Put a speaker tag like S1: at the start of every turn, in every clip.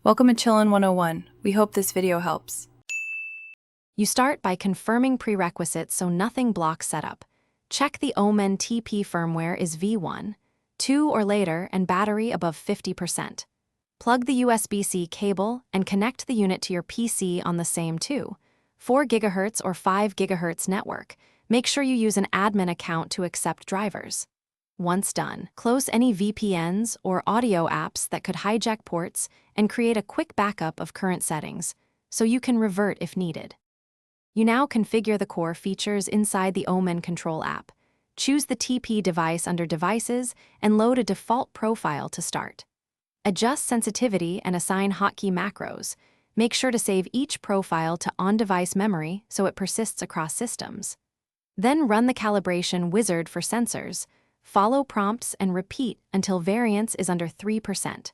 S1: Welcome to Chillin' 101. We hope this video helps.
S2: You start by confirming prerequisites so nothing blocks setup. Check the Omen TP firmware is V1, 2 or later, and battery above 50%. Plug the USB-C cable and connect the unit to your PC on the same 4 GHz or 5 GHz network. Make sure you use an admin account to accept drivers. Once done, close any VPNs or audio apps that could hijack ports and create a quick backup of current settings, so you can revert if needed. You now configure the core features inside the Omen Control app. Choose the TP device under Devices and load a default profile to start. Adjust sensitivity and assign hotkey macros. Make sure to save each profile to on-device memory so it persists across systems. Then run the calibration wizard for sensors. Follow prompts and repeat until variance is under 3%.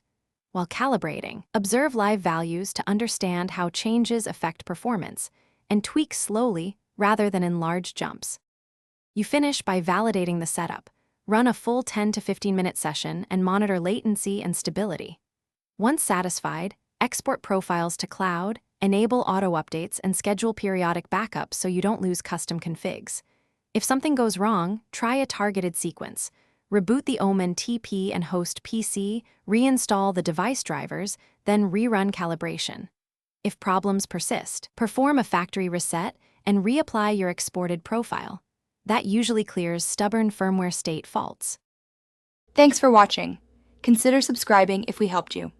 S2: While calibrating, observe live values to understand how changes affect performance, and tweak slowly rather than in large jumps. You finish by validating the setup. Run a full 10 to 15-minute session and monitor latency and stability. Once satisfied, export profiles to cloud, enable auto-updates, and schedule periodic backups so you don't lose custom configs. If something goes wrong, try a targeted sequence. Reboot the Omen TP and host PC, reinstall the device drivers, then rerun calibration. If problems persist, perform a factory reset and reapply your exported profile. That usually clears stubborn firmware state faults.
S3: Thanks for watching. Consider subscribing if we helped you.